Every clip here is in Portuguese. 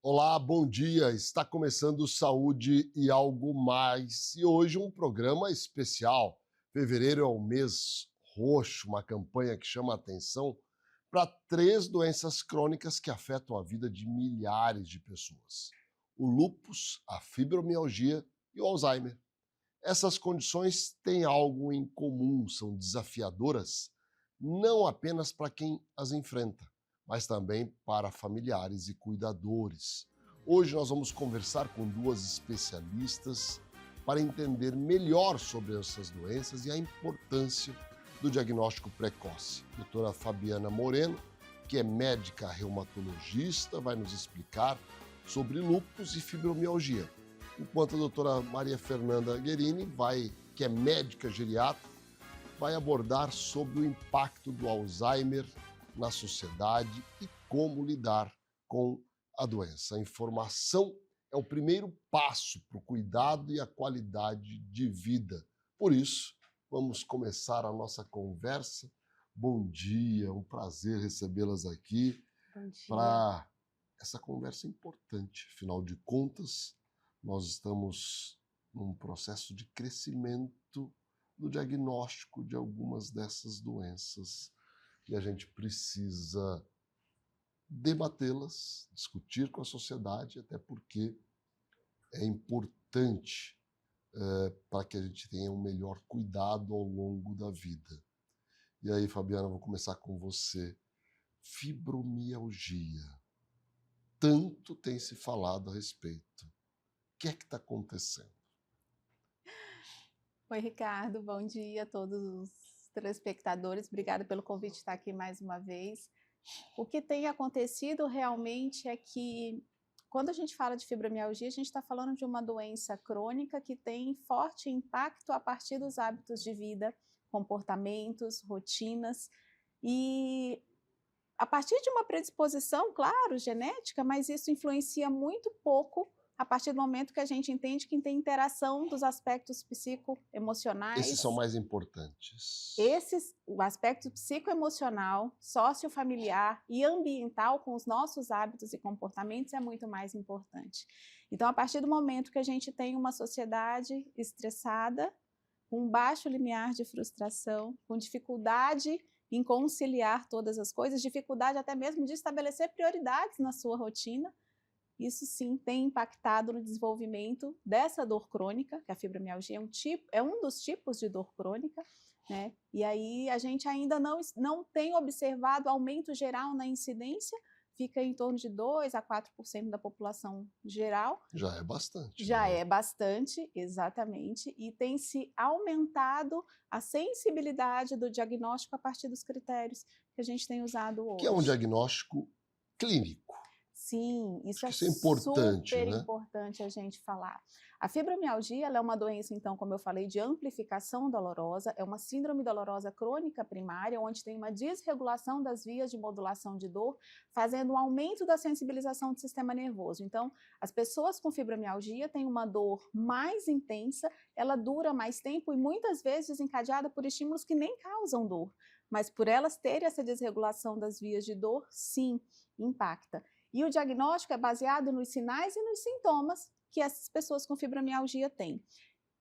Olá, bom dia. Está começando Saúde e Algo Mais. E hoje um programa especial. Fevereiro é o mês roxo, uma campanha que chama a atenção para 3 doenças crônicas que afetam a vida de milhares de pessoas: o lúpus, a fibromialgia e o Alzheimer. Essas condições têm algo em comum, são desafiadoras, não apenas para quem as enfrenta, mas também para familiares e cuidadores. Hoje nós vamos conversar com 2 especialistas para entender melhor sobre essas doenças e a importância do diagnóstico precoce. A doutora Fabiana Moreno, que é médica reumatologista, vai nos explicar sobre lúpus e fibromialgia, enquanto a doutora Maria Fernanda Guerini, que é médica geriatra, vai abordar sobre o impacto do Alzheimer na sociedade e como lidar com a doença. A informação é o primeiro passo para o cuidado e a qualidade de vida. Por isso, vamos começar a nossa conversa. Bom dia, um prazer recebê-las aqui para essa conversa importante. Afinal de contas, nós estamos num processo de crescimento do diagnóstico de algumas dessas doenças e a gente precisa debatê-las, discutir com a sociedade, até porque é importante para que a gente tenha um melhor cuidado ao longo da vida. E aí, Fabiana, vou começar com você. Fibromialgia. Tanto tem se falado a respeito. O que é que está acontecendo? Oi, Ricardo, bom dia a todos os telespectadores. Obrigada pelo convite de estar aqui mais uma vez. O que tem acontecido realmente é que, quando a gente fala de fibromialgia, a gente está falando de uma doença crônica que tem forte impacto a partir dos hábitos de vida, comportamentos, rotinas, e a partir de uma predisposição, claro, genética, mas isso influencia muito pouco a partir do momento que a gente entende que tem interação dos aspectos psicoemocionais. Esses são mais importantes. O aspecto psicoemocional, sociofamiliar e ambiental com os nossos hábitos e comportamentos é muito mais importante. Então, a partir do momento que a gente tem uma sociedade estressada, com baixo limiar de frustração, com dificuldade em conciliar todas as coisas, dificuldade até mesmo de estabelecer prioridades na sua rotina, isso sim tem impactado no desenvolvimento dessa dor crônica, que a fibromialgia é um dos tipos de dor crônica, né? E aí a gente ainda não tem observado aumento geral na incidência, fica em torno de 2 a 4% da população geral. Já é bastante. Já é bastante, exatamente, e tem se aumentado a sensibilidade do diagnóstico a partir dos critérios que a gente tem usado hoje. Que é um diagnóstico clínico. Sim, isso é importante, super né? importante a gente falar. A fibromialgia ela é uma doença, então, como eu falei, de amplificação dolorosa, é uma síndrome dolorosa crônica primária, onde tem uma desregulação das vias de modulação de dor, fazendo um aumento da sensibilização do sistema nervoso. Então, as pessoas com fibromialgia têm uma dor mais intensa, ela dura mais tempo e muitas vezes desencadeada por estímulos que nem causam dor, mas por elas terem essa desregulação das vias de dor, sim, impacta. E o diagnóstico é baseado nos sinais e nos sintomas que essas pessoas com fibromialgia têm.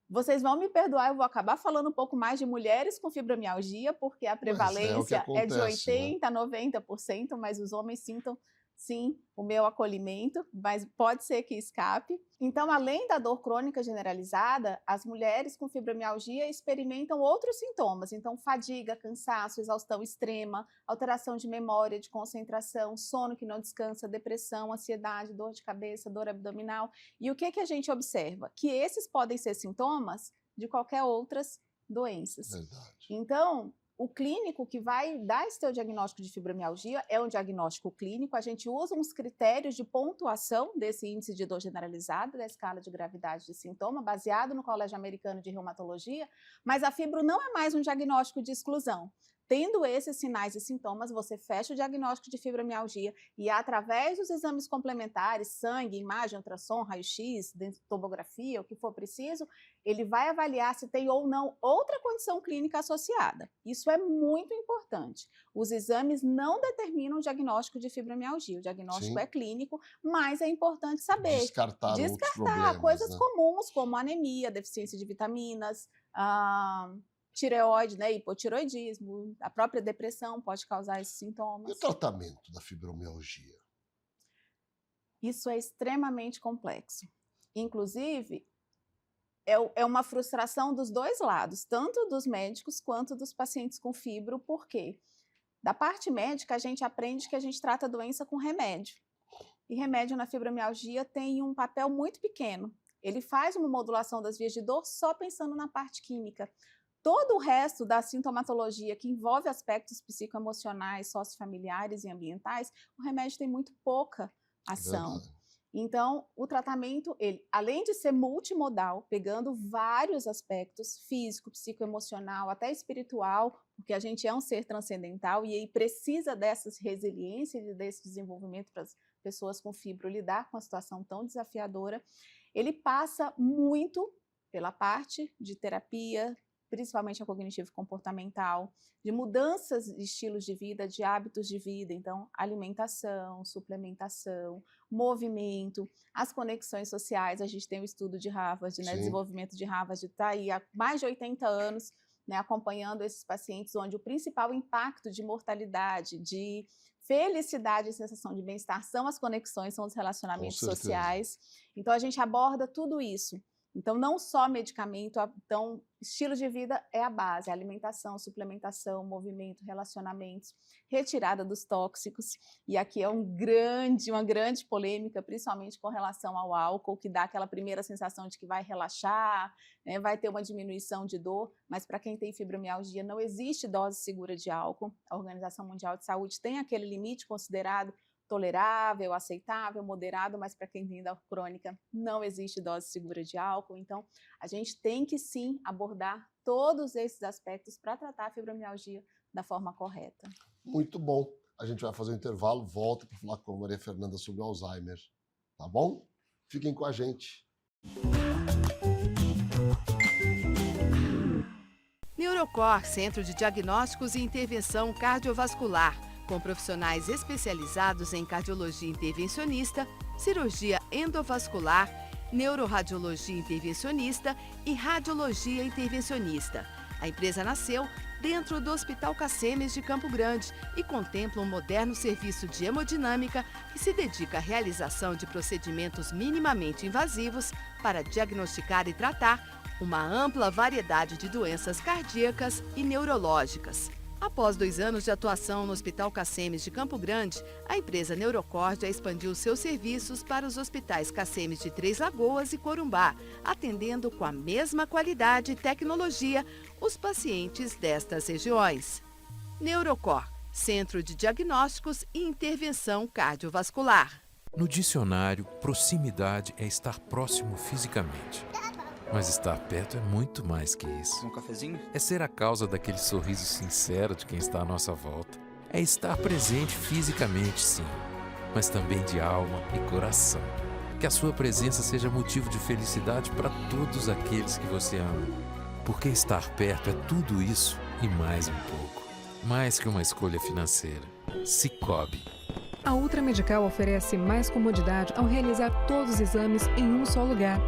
Vocês vão me perdoar, eu vou acabar falando um pouco mais de mulheres com fibromialgia, porque a prevalência é de 80% a 90%, mas os homens sintam, sim, o meu acolhimento, mas pode ser que escape. Então, além da dor crônica generalizada, as mulheres com fibromialgia experimentam outros sintomas. Então, fadiga, cansaço, exaustão extrema, alteração de memória, de concentração, sono que não descansa, depressão, ansiedade, dor de cabeça, dor abdominal. E o que a gente observa? Que esses podem ser sintomas de qualquer outras doenças. Verdade. Então, o clínico que vai dar esse teu diagnóstico de fibromialgia é um diagnóstico clínico. A gente usa uns critérios de pontuação desse índice de dor generalizada, da escala de gravidade de sintoma, baseado no Colégio Americano de Reumatologia, mas a fibro não é mais um diagnóstico de exclusão. tendo esses sinais e sintomas, você fecha o diagnóstico de fibromialgia e, através dos exames complementares, sangue, imagem, ultrassom, raio-x, tomografia, o que for preciso, ele vai avaliar se tem ou não outra condição clínica associada. Isso é muito importante. Os exames não determinam o diagnóstico de fibromialgia. O diagnóstico é clínico, mas é importante saber. Descartar outros problemas, coisas né? comuns, como anemia, deficiência de vitaminas, tireoide, né, hipotireoidismo, a própria depressão pode causar esses sintomas. E o tratamento da fibromialgia? Isso é extremamente complexo. Inclusive, é uma frustração dos dois lados, tanto dos médicos quanto dos pacientes com fibro, porque da parte médica a gente aprende que a gente trata a doença com remédio. E remédio na fibromialgia tem um papel muito pequeno. Ele faz uma modulação das vias de dor só pensando na parte química. Todo o resto da sintomatologia que envolve aspectos psicoemocionais, sociofamiliares e ambientais, o remédio tem muito pouca ação. Então, o tratamento, ele, além de ser multimodal, pegando vários aspectos, físico, psicoemocional, até espiritual, porque a gente é um ser transcendental e aí precisa dessas resiliências e desse desenvolvimento para as pessoas com fibro lidar com uma situação tão desafiadora, ele passa muito pela parte de terapia, principalmente a cognitivo-comportamental, de mudanças de estilos de vida, de hábitos de vida, então alimentação, suplementação, movimento, as conexões sociais. A gente tem um estudo de Harvard, né, desenvolvimento de Harvard, está aí há mais de 80 anos, né, acompanhando esses pacientes, onde o principal impacto de mortalidade, de felicidade e sensação de bem-estar são as conexões, são os relacionamentos sociais. Então a gente aborda tudo isso. Então, não só medicamento, então, estilo de vida é a base, alimentação, suplementação, movimento, relacionamentos, retirada dos tóxicos. E aqui é uma grande polêmica, principalmente com relação ao álcool, que dá aquela primeira sensação de que vai relaxar, né, vai ter uma diminuição de dor, mas para quem tem fibromialgia não existe dose segura de álcool. A Organização Mundial de Saúde tem aquele limite considerado tolerável, aceitável, moderado, mas para quem tem dor crônica não existe dose segura de álcool. Então, a gente tem que sim abordar todos esses aspectos para tratar a fibromialgia da forma correta. Muito bom. A gente vai fazer um intervalo, volta para falar com a Maria Fernanda sobre o Alzheimer. Tá bom? Fiquem com a gente. Neurocor, Centro de Diagnósticos e Intervenção Cardiovascular, com profissionais especializados em cardiologia intervencionista, cirurgia endovascular, neuroradiologia intervencionista e radiologia intervencionista. A empresa nasceu dentro do Hospital Cacemes de Campo Grande e contempla um moderno serviço de hemodinâmica que se dedica à realização de procedimentos minimamente invasivos para diagnosticar e tratar uma ampla variedade de doenças cardíacas e neurológicas. Após 2 anos de atuação no Hospital Cacemes de Campo Grande, a empresa Neurocor já expandiu seus serviços para os hospitais Cacemes de Três Lagoas e Corumbá, atendendo com a mesma qualidade e tecnologia os pacientes destas regiões. Neurocor, Centro de Diagnósticos e Intervenção Cardiovascular. No dicionário, proximidade é estar próximo fisicamente. Mas estar perto é muito mais que isso. Um cafezinho? É ser a causa daquele sorriso sincero de quem está à nossa volta. É estar presente fisicamente, sim, mas também de alma e coração. Que a sua presença seja motivo de felicidade para todos aqueles que você ama. Porque estar perto é tudo isso e mais um pouco. Mais que uma escolha financeira. Sicoob. A Ultra Medical oferece mais comodidade ao realizar todos os exames em um só lugar.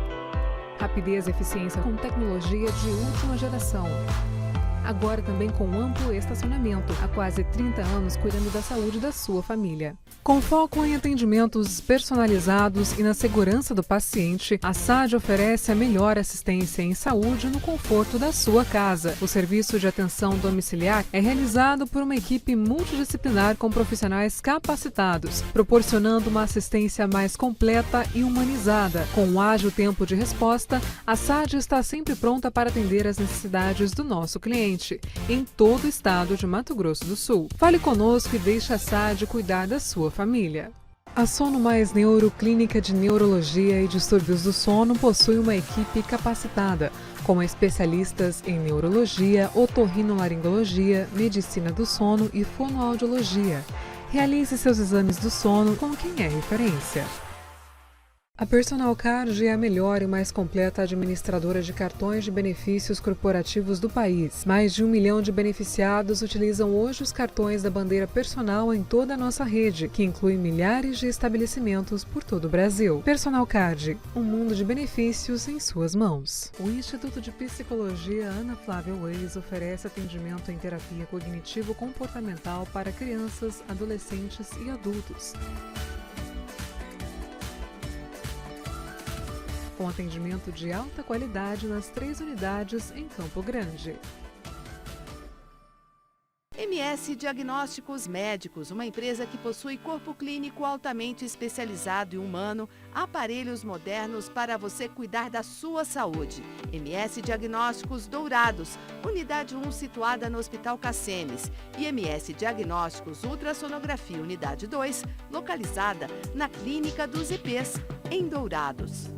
Rapidez e eficiência com tecnologia de última geração. Agora também com amplo estacionamento, há quase 30 anos cuidando da saúde da sua família. Com foco em atendimentos personalizados e na segurança do paciente, a SAD oferece a melhor assistência em saúde no conforto da sua casa. O serviço de atenção domiciliar é realizado por uma equipe multidisciplinar com profissionais capacitados, proporcionando uma assistência mais completa e humanizada. Com um ágil tempo de resposta, a SAD está sempre pronta para atender às necessidades do nosso cliente, em todo o estado de Mato Grosso do Sul. Fale conosco e deixe a SAD cuidar da sua família. A Sono Mais Neuro, clínica de neurologia e distúrbios do sono, possui uma equipe capacitada, com especialistas em neurologia, otorrinolaringologia, medicina do sono e fonoaudiologia. Realize seus exames do sono com quem é referência. A Personal Card é a melhor e mais completa administradora de cartões de benefícios corporativos do país. Mais de 1 milhão de beneficiados utilizam hoje os cartões da bandeira Personal em toda a nossa rede, que inclui milhares de estabelecimentos por todo o Brasil. Personal Card, um mundo de benefícios em suas mãos. O Instituto de Psicologia Ana Flávia Weiss oferece atendimento em terapia cognitivo-comportamental para crianças, adolescentes e adultos. Com atendimento de alta qualidade nas 3 unidades em Campo Grande. MS Diagnósticos Médicos, uma empresa que possui corpo clínico altamente especializado e humano, aparelhos modernos para você cuidar da sua saúde. MS Diagnósticos Dourados, unidade 1 situada no Hospital Cassemes. E MS Diagnósticos Ultrassonografia, unidade 2, localizada na Clínica dos IPs, em Dourados.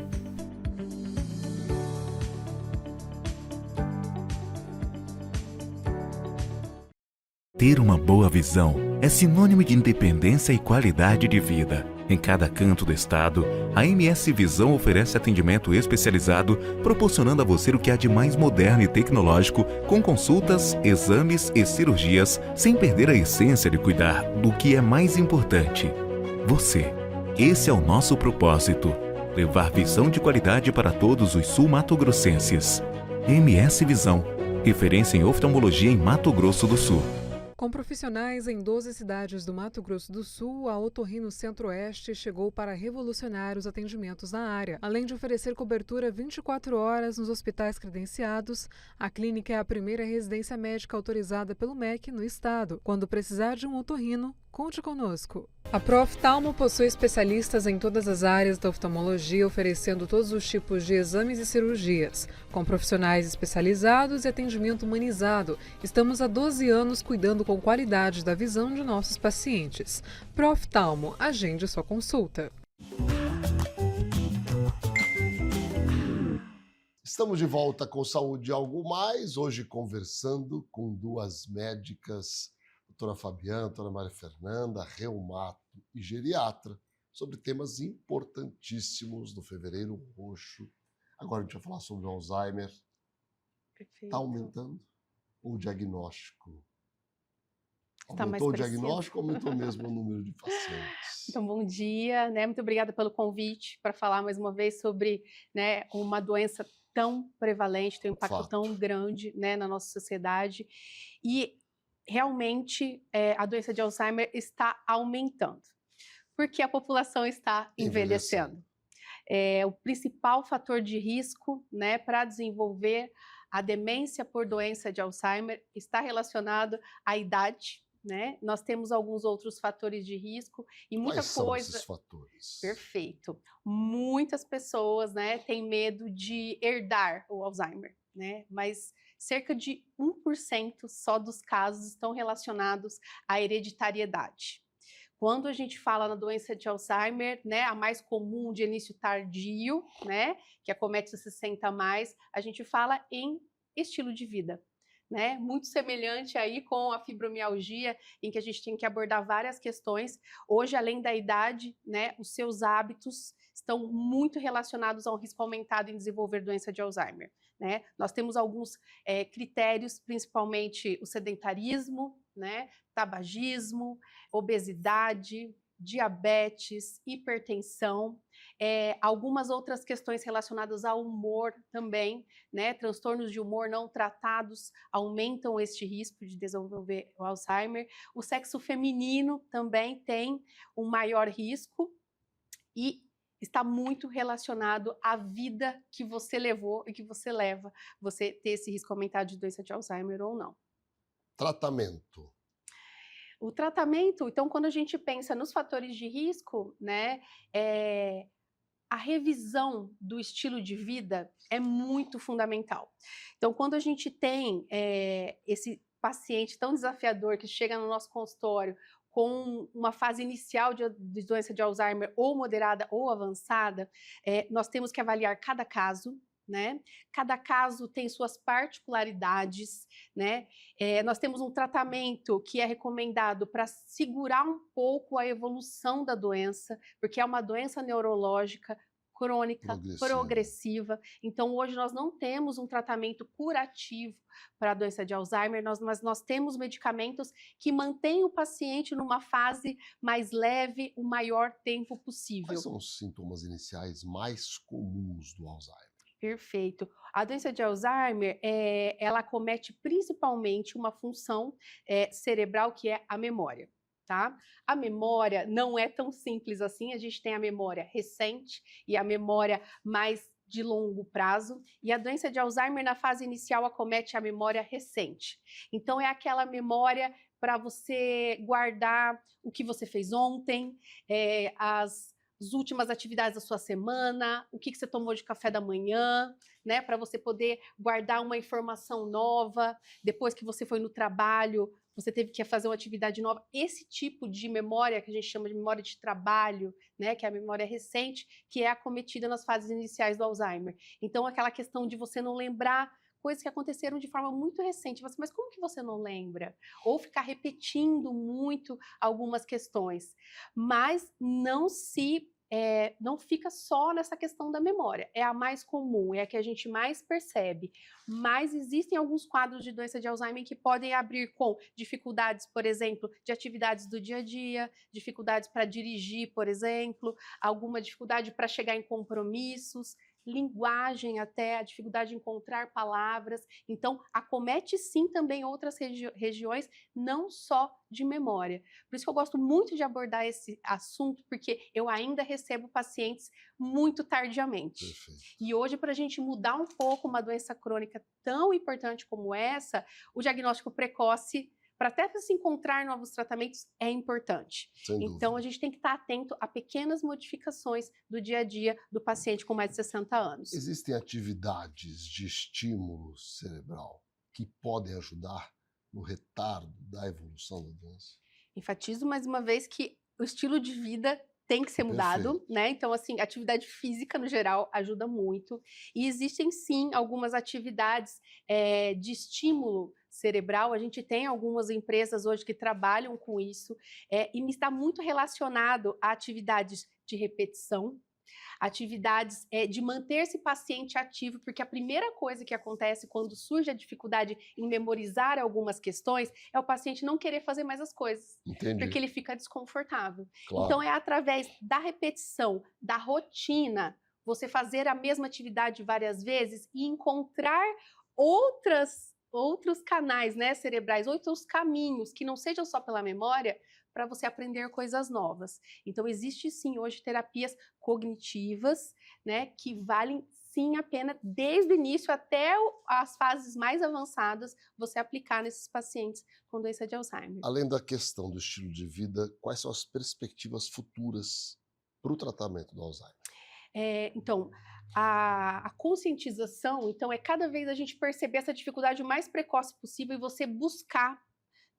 Ter uma boa visão é sinônimo de independência e qualidade de vida. Em cada canto do estado, a MS Visão oferece atendimento especializado, proporcionando a você o que há de mais moderno e tecnológico, com consultas, exames e cirurgias, sem perder a essência de cuidar do que é mais importante: você. Esse é o nosso propósito: levar visão de qualidade para todos os sul-mato-grossenses. MS Visão, referência em oftalmologia em Mato Grosso do Sul. Com profissionais em 12 cidades do Mato Grosso do Sul, a Otorrino Centro-Oeste chegou para revolucionar os atendimentos na área. Além de oferecer cobertura 24 horas nos hospitais credenciados, a clínica é a primeira residência médica autorizada pelo MEC no estado. Quando precisar de um otorrino, conte conosco. A Proftalmo possui especialistas em todas as áreas da oftalmologia, oferecendo todos os tipos de exames e cirurgias. Com profissionais especializados e atendimento humanizado, estamos há 12 anos cuidando com qualidade da visão de nossos pacientes. Proftalmo, agende sua consulta. Estamos de volta com Saúde e Algo Mais, hoje conversando com 2 médicas, doutora Fabiana, doutora Maria Fernanda, reumato e geriatra, sobre temas importantíssimos do Fevereiro Roxo. Agora a gente vai falar sobre o Alzheimer. Perfeito. Está aumentando o diagnóstico? Está mais Aumentou o preciso. diagnóstico ou aumentou mesmo o número de pacientes? Então, bom dia, né? Muito obrigada pelo convite para falar mais uma vez sobre, né, uma doença tão prevalente, tem um impacto Fato. tão grande, né, na nossa sociedade. E realmente a doença de Alzheimer está aumentando, porque a população está envelhecendo. O principal fator de risco, né, para desenvolver a demência por doença de Alzheimer está relacionado à idade, né? Nós temos alguns outros fatores de risco e muita Quais são coisa. esses fatores? Perfeito. Muitas pessoas, né, têm medo de herdar o Alzheimer, né? Mas cerca de 1% só dos casos estão relacionados à hereditariedade. Quando a gente fala na doença de Alzheimer, né, a mais comum de início tardio, né, que acomete os 60 a mais, a gente fala em estilo de vida, né, muito semelhante aí com a fibromialgia, em que a gente tem que abordar várias questões. Hoje, além da idade, né, os seus hábitos estão muito relacionados ao risco aumentado em desenvolver doença de Alzheimer, né? Nós temos alguns critérios, principalmente o sedentarismo, né, tabagismo, obesidade, diabetes, hipertensão, algumas outras questões relacionadas ao humor também, né? Transtornos de humor não tratados aumentam este risco de desenvolver o Alzheimer. O sexo feminino também tem um maior risco e está muito relacionado à vida que você levou e que você leva, você ter esse risco aumentado de doença de Alzheimer ou não. Tratamento. O tratamento, então, quando a gente pensa nos fatores de risco, né, a revisão do estilo de vida é muito fundamental. Então, quando a gente tem esse paciente tão desafiador que chega no nosso consultório com uma fase inicial de doença de Alzheimer ou moderada ou avançada, nós temos que avaliar cada caso, né? Cada caso tem suas particularidades, né? Nós temos um tratamento que é recomendado para segurar um pouco a evolução da doença, porque é uma doença neurológica crônica, progressiva. Então, hoje nós não temos um tratamento curativo para a doença de Alzheimer, mas nós temos medicamentos que mantêm o paciente numa fase mais leve o maior tempo possível. Quais são os sintomas iniciais mais comuns do Alzheimer? Perfeito. A doença de Alzheimer, ela acomete principalmente uma função cerebral, que é a memória. Tá? A memória não é tão simples assim, a gente tem a memória recente e a memória mais de longo prazo, e a doença de Alzheimer na fase inicial acomete a memória recente. Então é aquela memória para você guardar o que você fez ontem, as últimas atividades da sua semana, o que você tomou de café da manhã, né, para você poder guardar uma informação nova, depois que você foi no trabalho, você teve que fazer uma atividade nova. Esse tipo de memória, que a gente chama de memória de trabalho, né, que é a memória recente, que é acometida nas fases iniciais do Alzheimer. Então, aquela questão de você não lembrar coisas que aconteceram de forma muito recente. Mas como que você não lembra? Ou ficar repetindo muito algumas questões. Mas não fica só nessa questão da memória, é a mais comum, é a que a gente mais percebe, mas existem alguns quadros de doença de Alzheimer que podem abrir com dificuldades, por exemplo, de atividades do dia a dia, dificuldades para dirigir, por exemplo, alguma dificuldade para chegar em compromissos, linguagem até, a dificuldade de encontrar palavras. Então, acomete sim também outras regiões, não só de memória. Por isso que eu gosto muito de abordar esse assunto, porque eu ainda recebo pacientes muito tardiamente. Perfeito. E hoje, para a gente mudar um pouco uma doença crônica tão importante como essa, o diagnóstico precoce, para até se encontrar novos tratamentos, é importante. Então, a gente tem que estar atento a pequenas modificações do dia a dia do paciente com mais de 60 anos. Existem atividades de estímulo cerebral que podem ajudar no retardo da evolução da doença? Enfatizo mais uma vez que o estilo de vida tem que ser mudado, né? Então, assim, atividade física, no geral, ajuda muito. E existem, sim, algumas atividades de estímulo cerebral. A gente tem algumas empresas hoje que trabalham com isso, e está muito relacionado a atividades de repetição, atividades de manter esse paciente ativo, porque a primeira coisa que acontece quando surge a dificuldade em memorizar algumas questões é o paciente não querer fazer mais as coisas. Entendi. Porque ele fica desconfortável. Claro. Então é através da repetição, da rotina, você fazer a mesma atividade várias vezes e encontrar outros canais, né, cerebrais, outros caminhos que não sejam só pela memória, para você aprender coisas novas. Então, existe sim hoje terapias cognitivas, né, que valem sim a pena, desde o início até as fases mais avançadas, você aplicar nesses pacientes com doença de Alzheimer. Além da questão do estilo de vida, quais são as perspectivas futuras para o tratamento do Alzheimer? Então, a conscientização, então, é cada vez a gente perceber essa dificuldade o mais precoce possível e você buscar,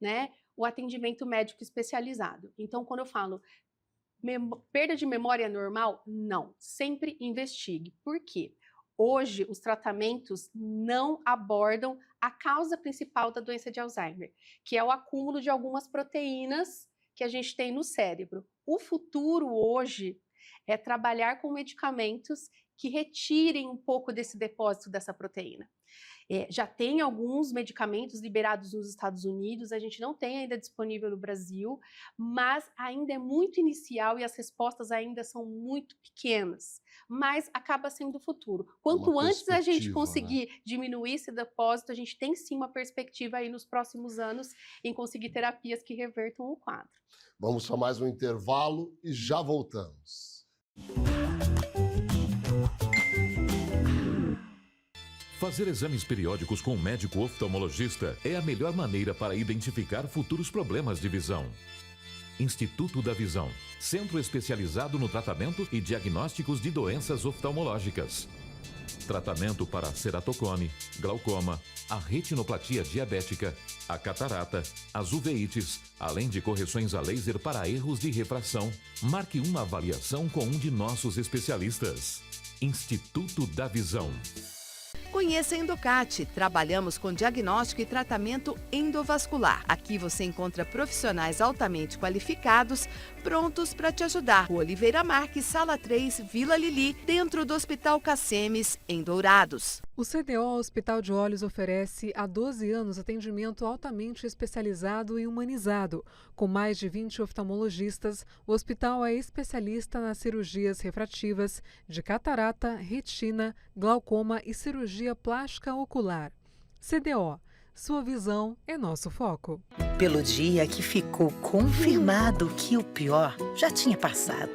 né, o atendimento médico especializado. Então, quando eu falo perda de memória normal, não. Sempre investigue. Por quê? Hoje, os tratamentos não abordam a causa principal da doença de Alzheimer, que é o acúmulo de algumas proteínas que a gente tem no cérebro. O futuro hoje é trabalhar com medicamentos que retirem um pouco desse depósito dessa proteína. Já tem alguns medicamentos liberados nos Estados Unidos, a gente não tem ainda disponível no Brasil, mas ainda é muito inicial e as respostas ainda são muito pequenas, mas acaba sendo o futuro. Quanto antes a gente conseguir diminuir esse depósito, a gente tem sim uma perspectiva aí nos próximos anos em conseguir terapias que revertam o quadro. Vamos para mais um intervalo e já voltamos. Fazer exames periódicos com um médico oftalmologista é a melhor maneira para identificar futuros problemas de visão. Instituto da Visão, centro especializado no tratamento e diagnósticos de doenças oftalmológicas. tratamento para ceratocone, glaucoma, a retinoplatia diabética, a catarata, as uveites, além de correções a laser para erros de refração. Marque uma avaliação com um de nossos especialistas. Instituto da Visão. Conheça a Endocate. Trabalhamos com diagnóstico e tratamento endovascular. Aqui você encontra profissionais altamente qualificados, prontos para te ajudar. Rua Oliveira Marques, Sala 3, Vila Lili, dentro do Hospital Cacemes, em Dourados. O CDO Hospital de Olhos oferece há 12 anos atendimento altamente especializado e humanizado. Com mais de 20 oftalmologistas, o hospital é especialista nas cirurgias refrativas de catarata, retina, glaucoma e cirurgia plástica ocular. CDO, sua visão é nosso foco. Pelo dia que ficou confirmado que o pior já tinha passado.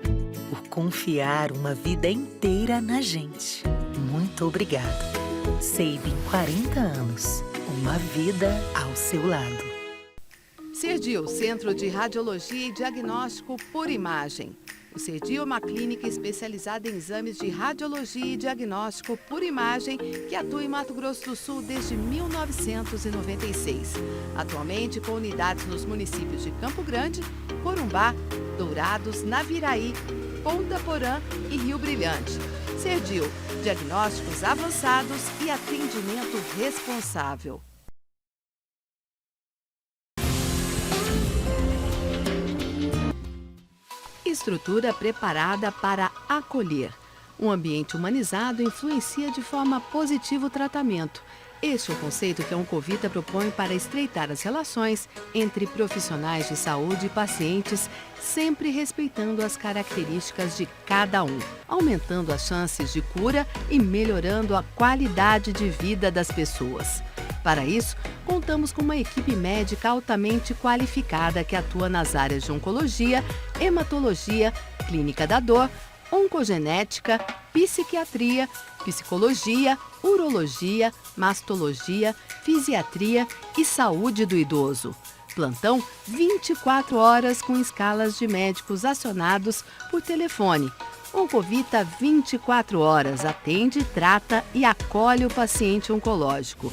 Por confiar uma vida inteira na gente. Muito obrigado. Sabin, 40 anos. Uma vida ao seu lado. Cerdil, Centro de Radiologia e Diagnóstico por Imagem. O Cerdil é uma clínica especializada em exames de radiologia e diagnóstico por imagem que atua em Mato Grosso do Sul desde 1996. Atualmente com unidades nos municípios de Campo Grande, Corumbá, Dourados, Naviraí, Ponta Porã e Rio Brilhante. Cerdil, diagnósticos avançados e atendimento responsável. Estrutura preparada para acolher. Um ambiente humanizado influencia de forma positiva o tratamento. Este é o conceito que a Oncovita propõe para estreitar as relações entre profissionais de saúde e pacientes, sempre respeitando as características de cada um, aumentando as chances de cura e melhorando a qualidade de vida das pessoas. Para isso, contamos com uma equipe médica altamente qualificada que atua nas áreas de oncologia, hematologia, clínica da dor, oncogenética, psiquiatria, psicologia, urologia, mastologia, fisiatria e saúde do idoso. Plantão 24 horas com escalas de médicos acionados por telefone. Oncovita 24 horas atende, trata e acolhe o paciente oncológico.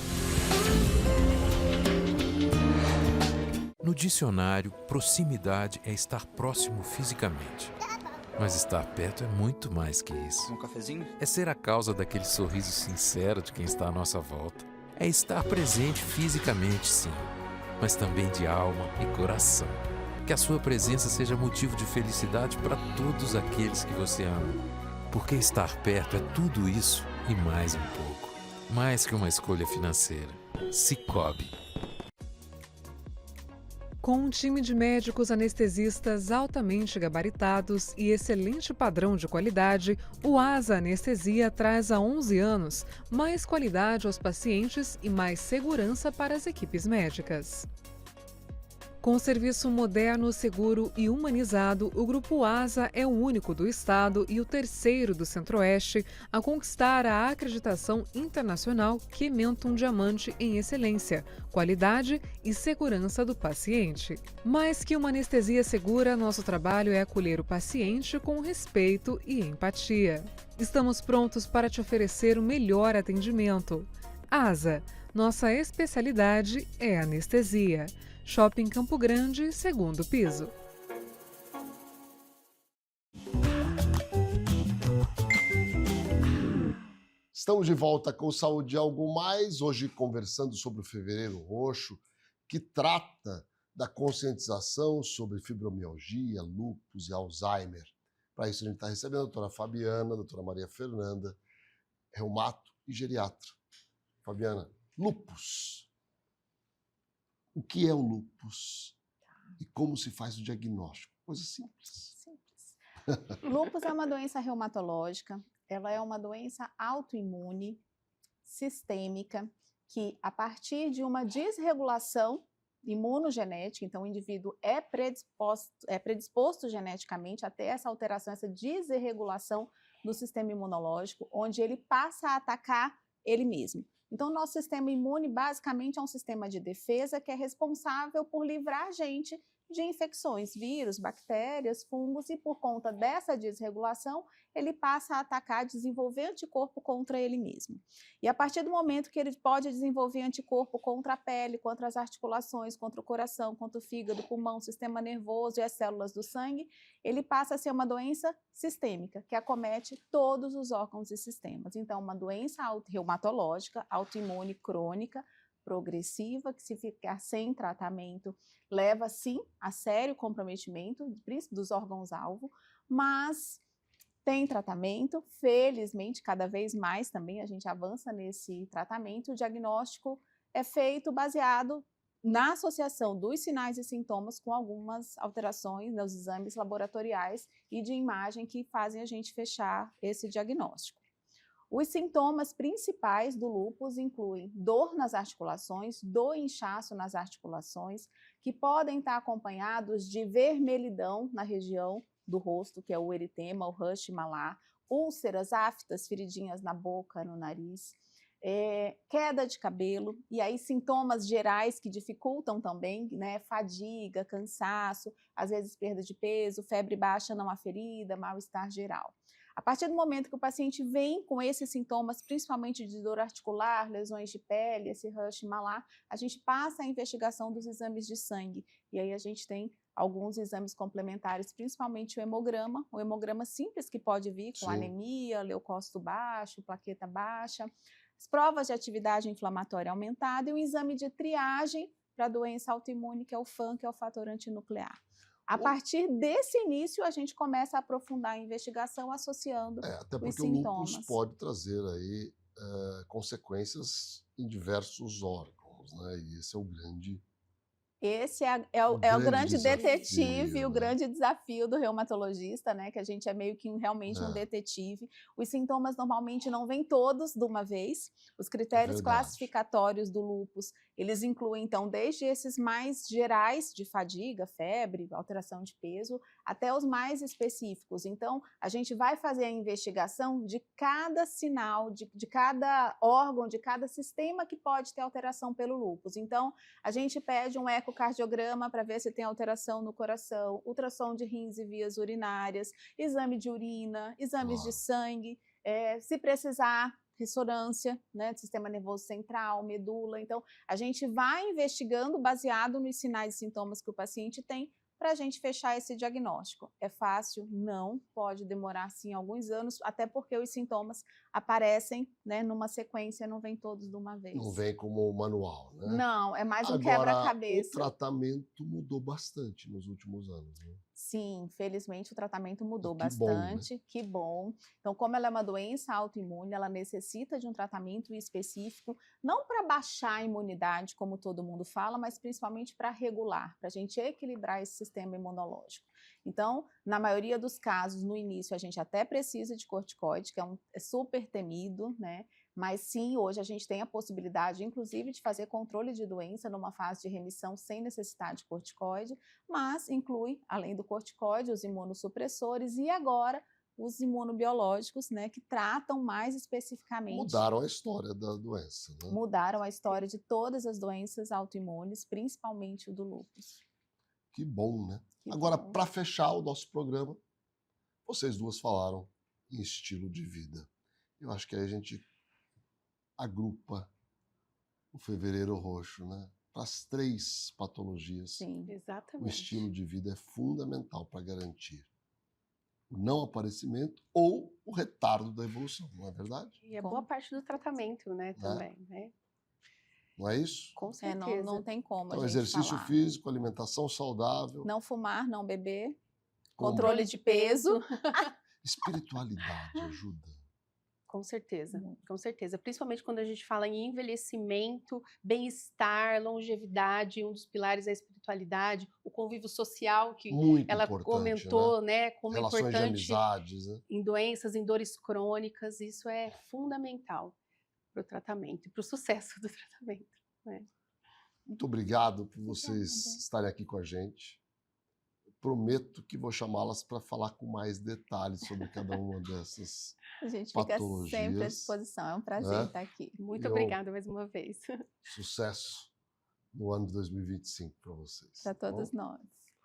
No dicionário, proximidade é estar próximo fisicamente. Mas estar perto é muito mais que isso. Um cafezinho? É ser a causa daquele sorriso sincero de quem está à nossa volta. É estar presente fisicamente, sim, mas também de alma e coração. Que a sua presença seja motivo de felicidade para todos aqueles que você ama. Porque estar perto é tudo isso e mais um pouco. Mais que uma escolha financeira. Sicoob. Com um time de médicos anestesistas altamente gabaritados e excelente padrão de qualidade, o ASA Anestesia traz há 11 anos mais qualidade aos pacientes e mais segurança para as equipes médicas. Com serviço moderno, seguro e humanizado, o Grupo ASA é o único do estado e o terceiro do Centro-Oeste a conquistar a acreditação internacional Kementum Diamante em excelência, qualidade e segurança do paciente. Mais que uma anestesia segura, nosso trabalho é acolher o paciente com respeito e empatia. Estamos prontos para te oferecer o melhor atendimento. ASA, nossa especialidade é anestesia. Shopping Campo Grande, segundo piso. Estamos de volta com Saúde e Algo Mais, hoje conversando sobre o Fevereiro Roxo, que trata da conscientização sobre fibromialgia, lúpus e Alzheimer. Para isso a gente está recebendo a doutora Fabiana, a doutora Maria Fernanda, reumato e geriatra. Fabiana, lúpus. O que é o lúpus e como se faz o diagnóstico? Coisa simples. Lúpus é uma doença reumatológica, ela é uma doença autoimune, sistêmica, que a partir de uma desregulação imunogenética, então o indivíduo é predisposto geneticamente a ter essa alteração, essa desregulação do sistema imunológico, onde ele passa a atacar ele mesmo. Então, o nosso sistema imune, basicamente, é um sistema de defesa que é responsável por livrar a gente de infecções, vírus, bactérias, fungos, e por conta dessa desregulação, ele passa a atacar, desenvolver anticorpo contra ele mesmo. E a partir do momento que ele pode desenvolver anticorpo contra a pele, contra as articulações, contra o coração, contra o fígado, pulmão, sistema nervoso e as células do sangue, ele passa a ser uma doença sistêmica, que acomete todos os órgãos e sistemas. Então, uma doença reumatológica, autoimune crônica, progressiva, que se ficar sem tratamento, leva sim a sério comprometimento dos órgãos-alvo, mas tem tratamento, felizmente, cada vez mais também a gente avança nesse tratamento. O diagnóstico é feito baseado na associação dos sinais e sintomas com algumas alterações nos exames laboratoriais e de imagem que fazem a gente fechar esse diagnóstico. Os sintomas principais do lúpus incluem dor nas articulações, dor e inchaço nas articulações, que podem estar acompanhados de vermelhidão na região do rosto, que é o eritema, o rush malar, úlceras, aftas, feridinhas na boca, no nariz, queda de cabelo, e aí sintomas gerais que dificultam também, né, fadiga, cansaço, às vezes perda de peso, febre baixa não aferida, mal-estar geral. A partir do momento que o paciente vem com esses sintomas, principalmente de dor articular, lesões de pele, esse rush malar, a gente passa a investigação dos exames de sangue. E aí a gente tem alguns exames complementares, principalmente o hemograma simples que pode vir com anemia, leucócito baixo, plaqueta baixa, as provas de atividade inflamatória aumentada e o exame de triagem para a doença autoimune, que é o FAN, que é o fator antinuclear. A partir desse início, a gente começa a aprofundar a investigação associando até os porque sintomas. o lúpus pode trazer aí consequências em diversos órgãos, né? E esse é o grande... Esse é o grande detetive, né? o grande desafio do reumatologista, né? Que a gente é meio que realmente um detetive. Os sintomas normalmente não vêm todos de uma vez. Os critérios classificatórios do lúpus, eles incluem, então, desde esses mais gerais de fadiga, febre, alteração de peso, até os mais específicos. Então, a gente vai fazer a investigação de cada sinal, de cada órgão, de cada sistema que pode ter alteração pelo lúpus. Então, a gente pede um ecocardiograma para ver se tem alteração no coração, ultrassom de rins e vias urinárias, exame de urina, exames de sangue, se precisar, ressonância, né, do sistema nervoso central, medula. Então, a gente vai investigando baseado nos sinais e sintomas que o paciente tem para a gente fechar esse diagnóstico. É fácil? Não. Pode demorar, sim, alguns anos, até porque os sintomas aparecem, né, numa sequência, não vem todos de uma vez. Não vem como manual, né? Não, é mais um quebra-cabeça. O tratamento mudou bastante nos últimos anos, né? Sim, felizmente o tratamento mudou que bom, né? bastante, que bom. Então, como ela é uma doença autoimune, ela necessita de um tratamento específico, não para baixar a imunidade, como todo mundo fala, mas principalmente para regular, para a gente equilibrar esse sistema imunológico. Então, na maioria dos casos, no início, a gente até precisa de corticoide, que é super temido, né? Mas sim, hoje a gente tem a possibilidade, inclusive, de fazer controle de doença numa fase de remissão sem necessidade de corticoide, mas inclui, além do corticoide, os imunossupressores e agora os imunobiológicos, né, que tratam mais especificamente. Mudaram a história da doença, né? Mudaram a história de todas as doenças autoimunes, principalmente o do lúpus. Que bom, né? Que Agora, bom. para fechar o nosso programa, vocês duas falaram em estilo de vida. Eu acho que aí a gente agrupa o Fevereiro Roxo, né? Para as 3 patologias. Sim, O Exatamente. estilo de vida é fundamental para garantir o não aparecimento ou o retardo da evolução, não é verdade? E é boa parte do tratamento, né, também, né? Não é isso? Com certeza. não tem como Então, a gente exercício falar. físico, alimentação saudável, Não fumar, não beber, como controle de peso. espiritualidade ajuda. Com certeza, Muito. com certeza. Principalmente quando a gente fala em envelhecimento, bem-estar, longevidade, um dos pilares é a espiritualidade, o convívio social, que Muito ela importante, comentou, né, como é Relações de importante amizades, né? em doenças, em dores crônicas, isso é fundamental para o tratamento e para o sucesso do tratamento. Né? Muito obrigado por vocês Obrigada. estarem aqui com a gente. Prometo que vou chamá-las para falar com mais detalhes sobre cada uma dessas. A gente fica sempre à patologias, disposição, é um prazer né? estar aqui. Muito Eu- obrigada mais uma vez. Sucesso no ano de 2025 para vocês. Para tá bom? todos nós.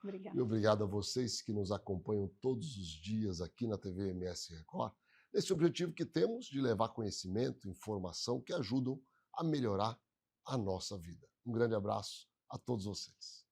Obrigada. E obrigado a vocês que nos acompanham todos os dias aqui na TV MS Record, nesse objetivo que temos de levar conhecimento, informação que ajudam a melhorar a nossa vida. Um grande abraço a todos vocês.